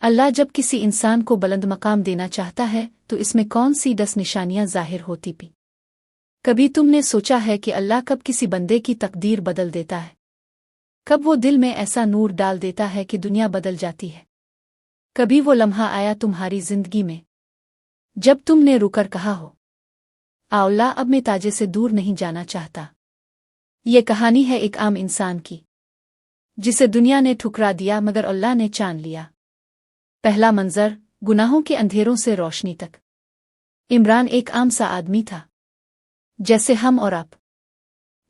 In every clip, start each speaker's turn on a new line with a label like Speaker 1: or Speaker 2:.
Speaker 1: अल्लाह जब किसी इंसान को बुलंद मकाम देना चाहता है तो इसमें कौन सी 10 निशानियां ज़ाहिर होती भी। कभी तुमने सोचा है कि अल्लाह कब किसी बंदे की तकदीर बदल देता है? कब वो दिल में ऐसा नूर डाल देता है कि दुनिया बदल जाती है? कभी वो लम्हा आया तुम्हारी जिंदगी में जब तुमने रुकर कहा हो, अल्लाह अब मैं ताजे से दूर नहीं जाना चाहता। ये कहानी है एक आम इंसान की जिसे दुनिया ने ठुकरा दिया मगर अल्लाह ने चान लिया। पहला मंजर, गुनाहों के अंधेरों से रोशनी तक। इमरान एक आम सा आदमी था जैसे हम और आप,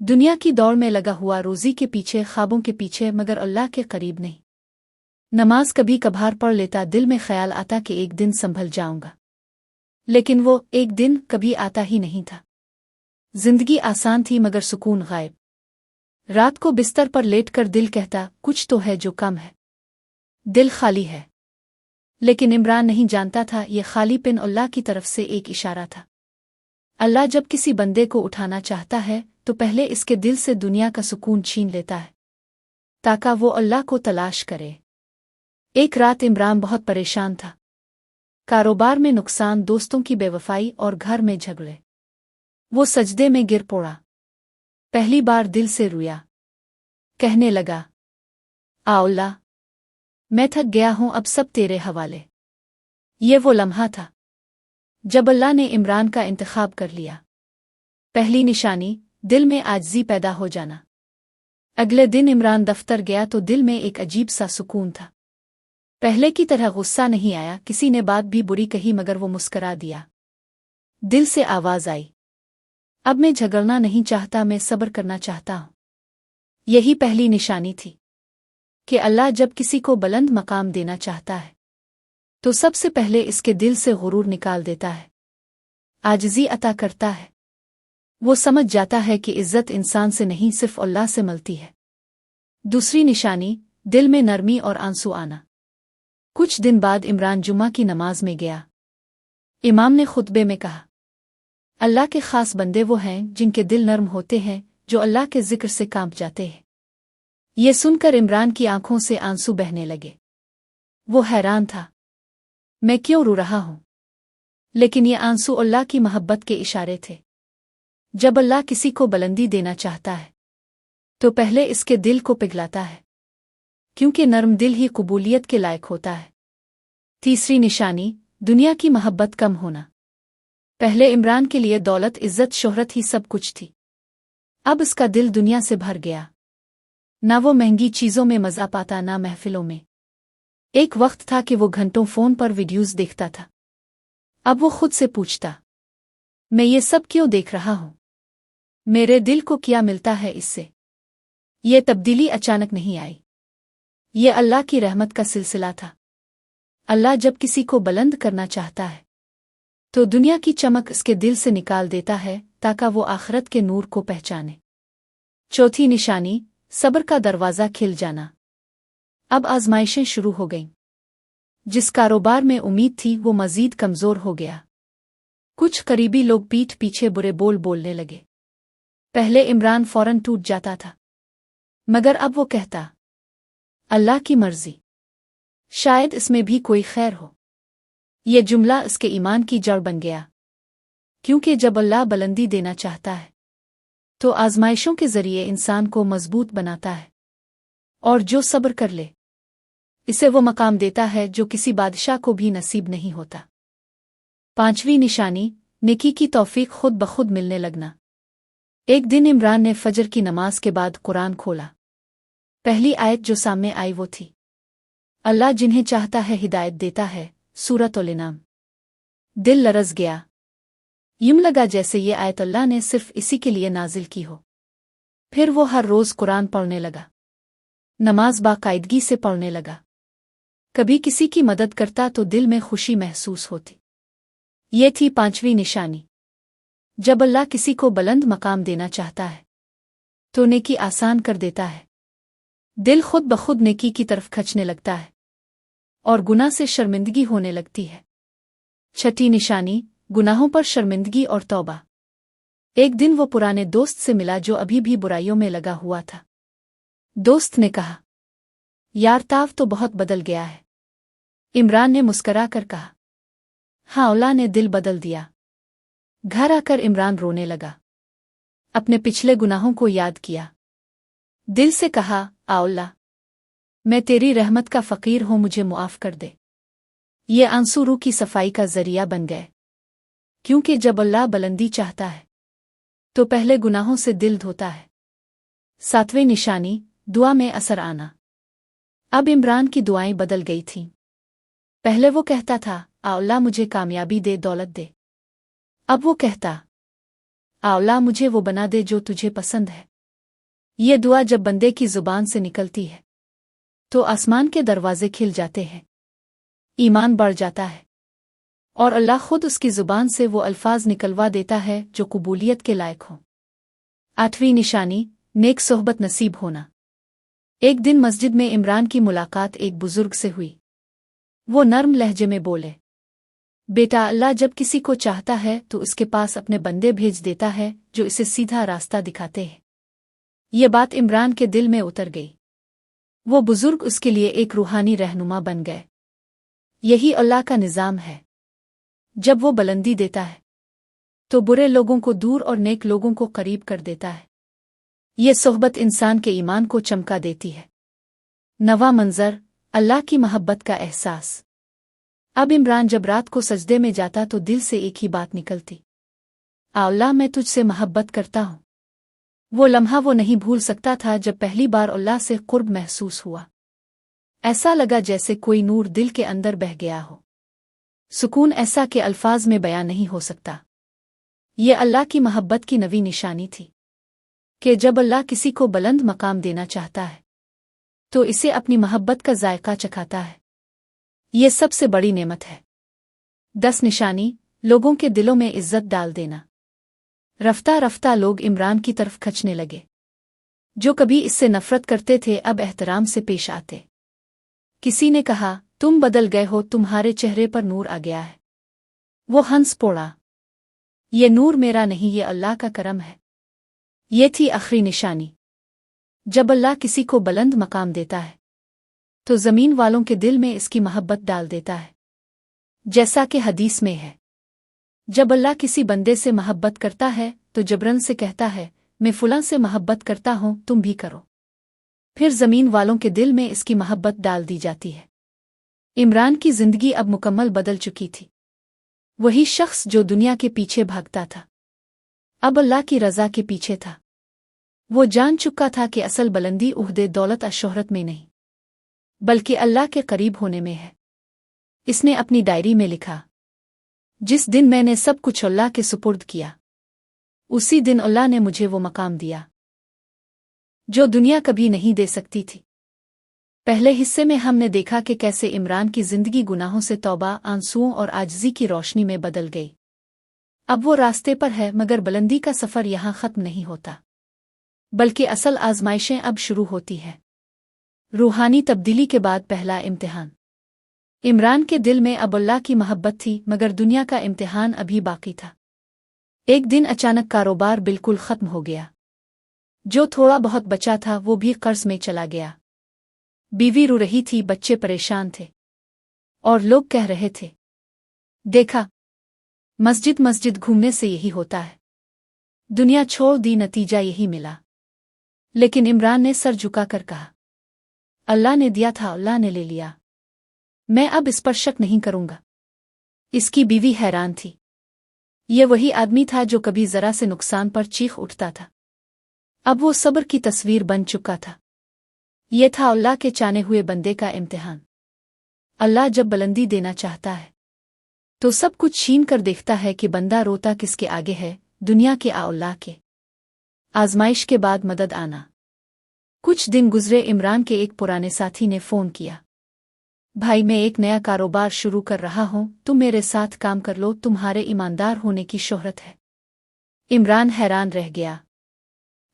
Speaker 1: दुनिया की दौड़ में लगा हुआ, रोजी के पीछे, ख्वाबों के पीछे, मगर अल्लाह के करीब नहीं। नमाज कभी कभार पढ़ लेता, दिल में ख्याल आता कि एक दिन संभल जाऊंगा, लेकिन वो एक दिन कभी आता ही नहीं था। जिंदगी आसान थी मगर सुकून गायब। रात को बिस्तर पर लेटकर दिल कहता, कुछ तो है जो कम है, दिल खाली है। लेकिन इमरान नहीं जानता था ये खालीपन अल्लाह की तरफ से एक इशारा था। अल्लाह जब किसी बंदे को उठाना चाहता है तो पहले इसके दिल से दुनिया का सुकून छीन लेता है ताकि वो अल्लाह को तलाश करे। एक रात इमरान बहुत परेशान था। कारोबार में नुकसान, दोस्तों की बेवफाई और घर में झगड़े। वो सजदे में गिर पड़ा, पहली बार दिल से रोया, कहने लगा, अल्लाह, मैं थक गया हूं, अब सब तेरे हवाले। ये वो लम्हा था जब अल्लाह ने इमरान का इंतखाब कर लिया। पहली निशानी, दिल में आजिज़ी पैदा हो जाना। अगले दिन इमरान दफ्तर गया तो दिल में एक अजीब सा सुकून था। पहले की तरह गुस्सा नहीं आया, किसी ने बात भी बुरी कही मगर वो मुस्करा दिया। दिल से आवाज आई, अब मैं झगड़ना नहीं चाहता, मैं सब्र करना चाहता हूं। यही पहली निशानी थी कि अल्लाह जब किसी को बुलंद मकाम देना चाहता है तो सबसे पहले इसके दिल से गुरूर निकाल देता है, आजिज़ी अता करता है। वो समझ जाता है कि इज्जत इंसान से नहीं, सिर्फ अल्लाह से मिलती है। दूसरी निशानी, दिल में नरमी और आंसू आना। कुछ दिन बाद इमरान जुम्मा की नमाज में गया। इमाम ने खुतबे में कहा, अल्लाह के खास बंदे वो हैं जिनके दिल नर्म होते हैं, जो अल्लाह के जिक्र से कांप जाते हैं। ये सुनकर इमरान की आंखों से आंसू बहने लगे। वो हैरान था, मैं क्यों रो रहा हूं? लेकिन ये आंसू अल्लाह की मोहब्बत के इशारे थे। जब अल्लाह किसी को बुलंदी देना चाहता है तो पहले इसके दिल को पिघलाता है, क्योंकि नर्म दिल ही कबूलियत के लायक होता है। तीसरी निशानी, दुनिया की मोहब्बत कम होना। पहले इमरान के लिए दौलत, इज्जत, शोहरत ही सब कुछ थी। अब इसका दिल दुनिया से भर गया। ना वो महंगी चीजों में मजा पाता, ना महफिलों में। एक वक्त था कि वो घंटों फोन पर वीडियोस देखता था। अब वो खुद से पूछता, मैं ये सब क्यों देख रहा हूं? मेरे दिल को क्या मिलता है इससे? ये तब्दीली अचानक नहीं आई, ये अल्लाह की रहमत का सिलसिला था। अल्लाह जब किसी को बुलंद करना चाहता है तो दुनिया की चमक इसके दिल से निकाल देता है ताकि वो आखिरत के नूर को पहचाने। चौथी निशानी, सब्र का दरवाज़ा खिल जाना। अब आजमाइशें शुरू हो गईं। जिस कारोबार में उम्मीद थी वो मजीद कमजोर हो गया। कुछ करीबी लोग पीठ पीछे बुरे बोल बोलने लगे। पहले इमरान फौरन टूट जाता था, मगर अब वो कहता, अल्लाह की मर्जी, शायद इसमें भी कोई खैर हो। ये जुमला इसके ईमान की जड़ बन गया, क्योंकि जब अल्लाह बुलंदी देना चाहता है तो आजमाइशों के जरिए इंसान को मजबूत बनाता है, और जो सब्र कर ले इसे वो मकाम देता है जो किसी बादशाह को भी नसीब नहीं होता। पांचवी निशानी, नेकी की तौफीक खुद ब खुद मिलने लगना। एक दिन इमरान ने फजर की नमाज के बाद कुरान खोला। पहली आयत जो सामने आई वो थी, अल्लाह जिन्हें चाहता है हिदायत देता है, सूरत अल-इनाम। दिल लरज़ गया, यूं लगा जैसे ये आयत अल्लाह ने सिर्फ इसी के लिए नाजिल की हो। फिर वो हर रोज कुरान पढ़ने लगा, नमाज बाकायदगी से पढ़ने लगा। कभी किसी की मदद करता तो दिल में खुशी महसूस होती। ये थी पांचवी निशानी। जब अल्लाह किसी को बुलंद मकाम देना चाहता है तो नेकी आसान कर देता है। दिल खुद ब खुद नेकी की तरफ खचने लगता है और गुनाह से शर्मिंदगी होने लगती है। छठी निशानी, गुनाहों पर शर्मिंदगी और तौबा। एक दिन वो पुराने दोस्त से मिला जो अभी भी बुराइयों में लगा हुआ था। दोस्त ने कहा, यार ताव तो बहुत बदल गया है, इमरान ने मुस्करा कर कहा। हाँ, अल्लाह ने दिल बदल दिया। घर आकर इमरान रोने लगा। अपने पिछले गुनाहों को याद किया। दिल से कहा, अल्लाह, मैं तेरी रहमत का फ़कीर हूँ, मुझे मुआफ़ कर दे। ये आंसू रूह की सफाई का ज़रिया बन गए, क्योंकि जब अल्लाह बुलंदी चाहता है तो पहले गुनाहों से दिल धोता है। 7वीं निशानी, दुआ में असर आना। अब इमरान की दुआएं बदल गई थीं। पहले वो कहता था, अल्लाह मुझे कामयाबी दे, दौलत दे। अब वो कहता, अल्लाह मुझे वो बना दे जो तुझे पसंद है। ये दुआ जब बंदे की ज़ुबान से निकलती है तो आसमान के दरवाजे खिल जाते हैं, ईमान बढ़ जाता है और अल्लाह खुद उसकी ज़ुबान से वो अल्फाज निकलवा देता है जो कबूलियत के लायक हों। 8वीं निशानी, नेक सोहबत नसीब होना। एक दिन मस्जिद में इमरान की मुलाकात एक बुजुर्ग से हुई। वो नर्म लहजे में बोले, बेटा, अल्लाह जब किसी को चाहता है तो उसके पास अपने बंदे भेज देता है जो इसे सीधा रास्ता दिखाते हैं। ये बात इमरान के दिल में उतर गई। वो बुजुर्ग उसके लिए एक रूहानी रहनुमा बन गए। यही अल्लाह का निज़ाम है। जब वो बुलंदी देता है तो बुरे लोगों को दूर और नेक लोगों को करीब कर देता है। ये सोहबत इंसान के ईमान को चमका देती है। 9वां मंजर, अल्लाह की मोहब्बत का एहसास। अब इमरान जब रात को सजदे में जाता तो दिल से एक ही बात निकलती, अल्लाह, मैं तुझसे मोहब्बत करता हूँ। वो लम्हा वो नहीं भूल सकता था जब पहली बार अल्लाह से कुर्ब महसूस हुआ। ऐसा लगा जैसे कोई नूर दिल के अंदर बह गया हो। सुकून ऐसा कि अल्फाज में बयां नहीं हो सकता। ये अल्लाह की मोहब्बत की नवी निशानी थी कि जब अल्लाह किसी को बुलंद मकाम देना चाहता है तो इसे अपनी मोहब्बत का जायका चखाता है। ये सबसे बड़ी नेमत है। 10 निशानी, लोगों के दिलों में इज्जत डाल देना। रफ्ता रफ्ता लोग इमरान की तरफ खचने लगे। जो कभी इससे नफरत करते थे अब एहतराम से पेश आते। किसी ने कहा, तुम बदल गए हो, तुम्हारे चेहरे पर नूर आ गया है। वो हंस पड़ा, ये नूर मेरा नहीं, ये अल्लाह का करम है। ये थी आखिरी निशानी। जब अल्लाह किसी को बुलंद मकाम देता है तो ज़मीन वालों के दिल में इसकी मोहब्बत डाल देता है। जैसा कि हदीस में है, जब अल्लाह किसी बंदे से मोहब्बत करता है तो जबरन से कहता है, मैं फुलां से मोहब्बत करता हूँ, तुम भी करो। फिर ज़मीन वालों के दिल में इसकी मोहब्बत डाल दी जाती है। इमरान की ज़िंदगी अब मुकम्मल बदल चुकी थी। वही शख्स जो दुनिया के पीछे भागता था अब अल्लाह की रज़ा के पीछे था। वो जान चुका था कि असल बुलंदी उहदे, दौलत और शोहरत में नहीं बल्कि अल्लाह के करीब होने में है। इसने अपनी डायरी में लिखा, जिस दिन मैंने सब कुछ अल्लाह के सुपुर्द किया उसी दिन अल्लाह ने मुझे वो मकाम दिया जो दुनिया कभी नहीं दे सकती थी। पहले हिस्से में हमने देखा कि कैसे इमरान की जिंदगी गुनाहों से तौबा, आंसुओं और आजिज़ी की रोशनी में बदल गई। अब वो रास्ते पर है, मगर बुलंदी का सफ़र यहाँ ख़त्म नहीं होता बल्कि असल आजमाइशें अब शुरू होती हैं। रूहानी तब्दीली के बाद पहला इम्तिहान। इमरान के दिल में अब अल्लाह की मोहब्बत थी, मगर दुनिया का इम्तिहान अभी बाकी था। एक दिन अचानक कारोबार बिल्कुल ख़त्म हो गया। जो थोड़ा बहुत बचा था वो भी कर्ज में चला गया। बीवी रो रही थी, बच्चे परेशान थे और लोग कह रहे थे, देखा, मस्जिद मस्जिद घूमने से यही होता है। दुनिया छोड़ दी, नतीजा यही मिला। लेकिन इमरान ने सर झुकाकर कहा, अल्लाह ने दिया था, अल्लाह ने ले लिया, मैं अब इस पर शक नहीं करूंगा। इसकी बीवी हैरान थी। ये वही आदमी था जो कभी जरा से नुकसान पर चीख उठता था। अब वो सब्र की तस्वीर बन चुका था। ये था अल्लाह के चाने हुए बंदे का इम्तिहान। अल्लाह जब बुलंदी देना चाहता है तो सब कुछ छीन कर देखता है कि बंदा रोता किसके आगे है, दुनिया के या अल्लाह के। आजमाइश के बाद मदद आना। कुछ दिन गुजरे, इमरान के एक पुराने साथी ने फ़ोन किया, भाई, मैं एक नया कारोबार शुरू कर रहा हूँ, तुम मेरे साथ काम कर लो, तुम्हारे ईमानदार होने की शोहरत है। इमरान हैरान रह गया।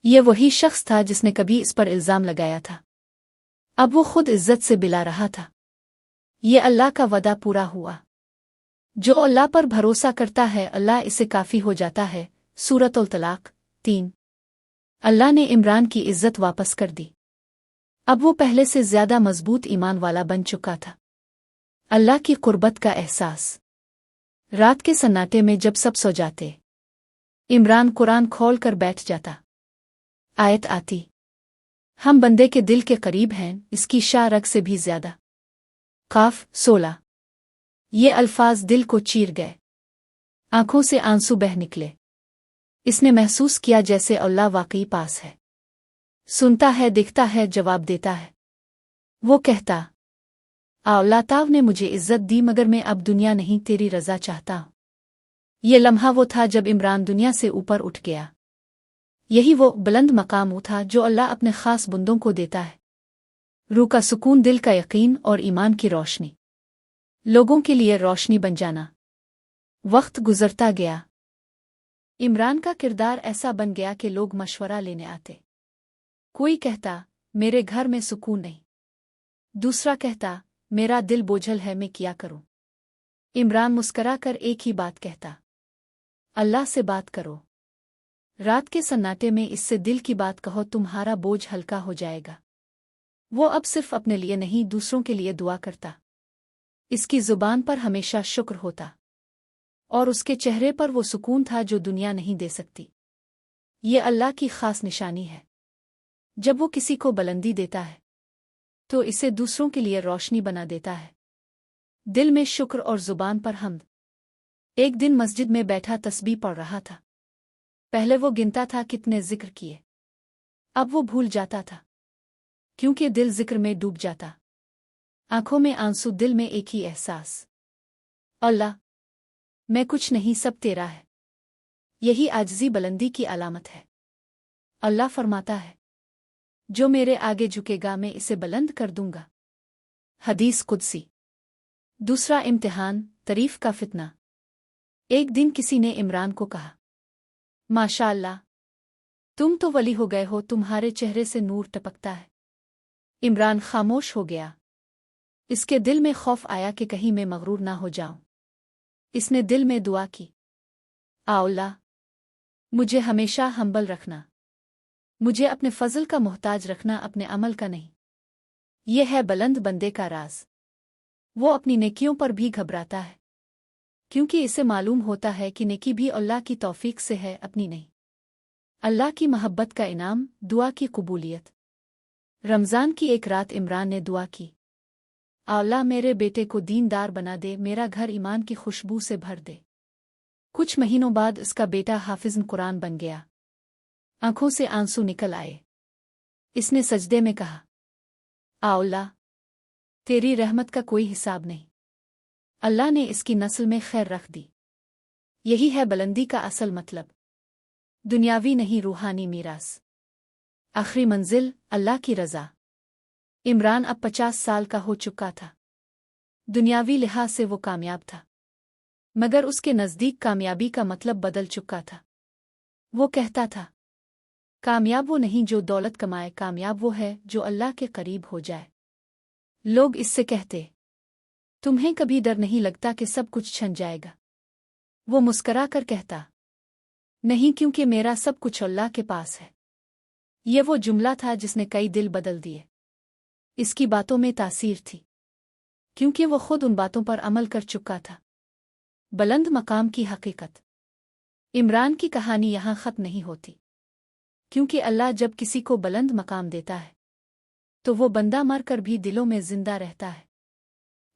Speaker 1: ये वही शख्स था जिसने कभी इस पर इल्ज़ाम लगाया था। अब वो खुद इज्जत से बिला रहा था। ये अल्लाह का वदा पूरा हुआ। जो अल्लाह पर भरोसा करता है अल्लाह इसे काफ़ी हो जाता है। सूरतुल तलाक 3। अल्लाह ने इमरान की इज्जत वापस कर दी। अब वो पहले से ज़्यादा मजबूत ईमान वाला बन चुका था। अल्लाह की कुर्बत का एहसास। रात के सन्नाटे में जब सब सो जाते, इमरान कुरान खोल कर बैठ जाता। आयत आती, हम बंदे के दिल के करीब हैं, इसकी शारक से भी ज्यादा। काफ 16। ये अल्फाज दिल को चीर गए, आंखों से आंसू बह निकले। इसने महसूस किया जैसे अल्लाह वाकई पास है, सुनता है, दिखता है, जवाब देता है। वो कहता, अल्लाह ताव ने मुझे इज्जत दी, मगर मैं अब दुनिया नहीं, तेरी रजा चाहता हूं। ये लम्हा वो था जब इमरान दुनिया से ऊपर उठ गया। यही वो बुलंद मकाम था जो अल्लाह अपने खास बंदों को देता है। रूह का सुकून, दिल का यकीन और ईमान की रोशनी, लोगों के लिए रोशनी बन जाना। वक्त गुजरता गया, इमरान का किरदार ऐसा बन गया कि लोग मशवरा लेने आते। कोई कहता, मेरे घर में सुकून नहीं। दूसरा कहता, मेरा दिल बोझल है, मैं क्या करूं। इमरान मुस्करा कर एक ही बात कहता, अल्लाह से बात करो। रात के सन्नाटे में इससे दिल की बात कहो, तुम्हारा बोझ हल्का हो जाएगा। वो अब सिर्फ अपने लिए नहीं, दूसरों के लिए दुआ करता। इसकी जुबान पर हमेशा शुक्र होता, और उसके चेहरे पर वो सुकून था जो दुनिया नहीं दे सकती। ये अल्लाह की खास निशानी है। जब वो किसी को बुलंदी देता है तो इसे दूसरों के लिए रोशनी बना देता है। दिल में शुक्र और जुबान पर हम्द। एक दिन मस्जिद में बैठा तस्बीह पढ़ रहा था। पहले वो गिनता था कितने जिक्र किए, अब वो भूल जाता था, क्योंकि दिल जिक्र में डूब जाता। आंखों में आंसू, दिल में एक ही एहसास, अल्लाह मैं कुछ नहीं, सब तेरा है। यही आजिज़ी बुलंदी की अलामत है। अल्लाह फरमाता है, जो मेरे आगे झुकेगा मैं इसे बुलंद कर दूंगा। हदीस कुदसी। दूसरा इम्तिहान, तारीफ का फितना। एक दिन किसी ने इमरान को कहा, माशाअल्लाह, तुम तो वली हो गए हो, तुम्हारे चेहरे से नूर टपकता है। इमरान खामोश हो गया। इसके दिल में खौफ आया कि कहीं मैं मगरूर ना हो जाऊं। इसने दिल में दुआ की, अल्लाह मुझे हमेशा हम्बल रखना, मुझे अपने फजल का मोहताज रखना, अपने अमल का नहीं। यह है बुलंद बंदे का राज। वो अपनी नेकियों पर भी घबराता है, क्योंकि इसे मालूम होता है कि नेकी भी अल्लाह की तौफीक से है, अपनी नहीं। अल्लाह की महब्बत का इनाम, दुआ की कबूलियत। रमज़ान की एक रात इमरान ने दुआ की, अल्लाह मेरे बेटे को दीनदार बना दे, मेरा घर ईमान की खुशबू से भर दे। कुछ महीनों बाद इसका बेटा हाफिज़ कुरान बन गया। आंखों से आंसू निकल आए। इसने सजदे में कहा, अल्लाह तेरी रहमत का कोई हिसाब नहीं। अल्लाह ने इसकी नस्ल में खैर रख दी। यही है बुलंदी का असल मतलब, दुनियावी नहीं, रूहानी मीरास। आखिरी मंजिल, अल्लाह की रज़ा। इमरान अब 50 साल का हो चुका था। दुनियावी लिहाज से वो कामयाब था, मगर उसके नज़दीक कामयाबी का मतलब बदल चुका था। वो कहता था, कामयाब वो नहीं जो दौलत कमाए, कामयाब वो है जो अल्लाह के करीब हो जाए। लोग इससे कहते, तुम्हें कभी डर नहीं लगता कि सब कुछ छन जाएगा? वो मुस्करा कर कहता, नहीं, क्योंकि मेरा सब कुछ अल्लाह के पास है। ये वो जुमला था जिसने कई दिल बदल दिए। इसकी बातों में तासीर थी, क्योंकि वो खुद उन बातों पर अमल कर चुका था। बुलंद मकाम की हकीकत। इमरान की कहानी यहाँ ख़त्म नहीं होती, क्योंकि अल्लाह जब किसी को बुलंद मकाम देता है तो वो बंदा मर कर भी दिलों में जिंदा रहता है।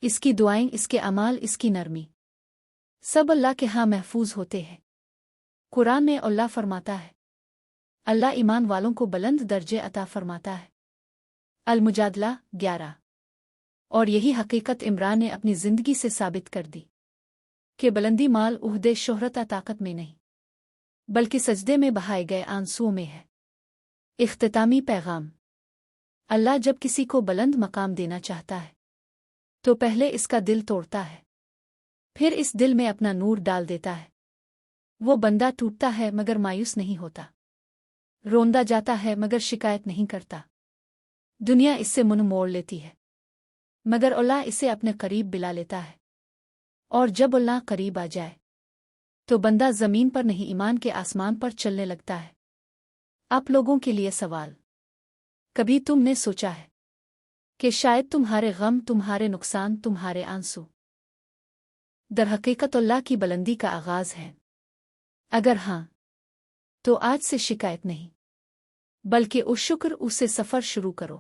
Speaker 1: इसकी दुआएं, इसके अमाल, इसकी नरमी, सब अल्लाह के यहाँ महफूज होते हैं। कुरान में अल्लाह फरमाता है, अल्लाह ईमान वालों को बुलंद दर्जे अता फरमाता है। अल-मुजादला 11। और यही हकीकत इमरान ने अपनी जिंदगी से साबित कर दी कि बुलंदी माल, उहदे, शोहरत, ताकत में नहीं, बल्कि सजदे में बहाए गए आंसुओं में है। इख्तितामी पैगाम। अल्लाह जब किसी को बुलंद मकाम देना चाहता है तो पहले इसका दिल तोड़ता है, फिर इस दिल में अपना नूर डाल देता है। वो बंदा टूटता है मगर मायूस नहीं होता, रोंदा जाता है मगर शिकायत नहीं करता। दुनिया इससे मुंह मोड़ लेती है, मगर अल्लाह इसे अपने करीब बिला लेता है। और जब अल्लाह करीब आ जाए तो बंदा ज़मीन पर नहीं, ईमान के आसमान पर चलने लगता है। आप लोगों के लिए सवाल, कभी तुमने सोचा है کہ شاید تمہارے غم، تمہارے نقصان، تمہارے آنسو درحقیقت اللہ کی بلندی کا آغاز ہے؟ اگر ہاں تو آج سے شکایت نہیں بلکہ اس شکر اسے سفر شروع کرو۔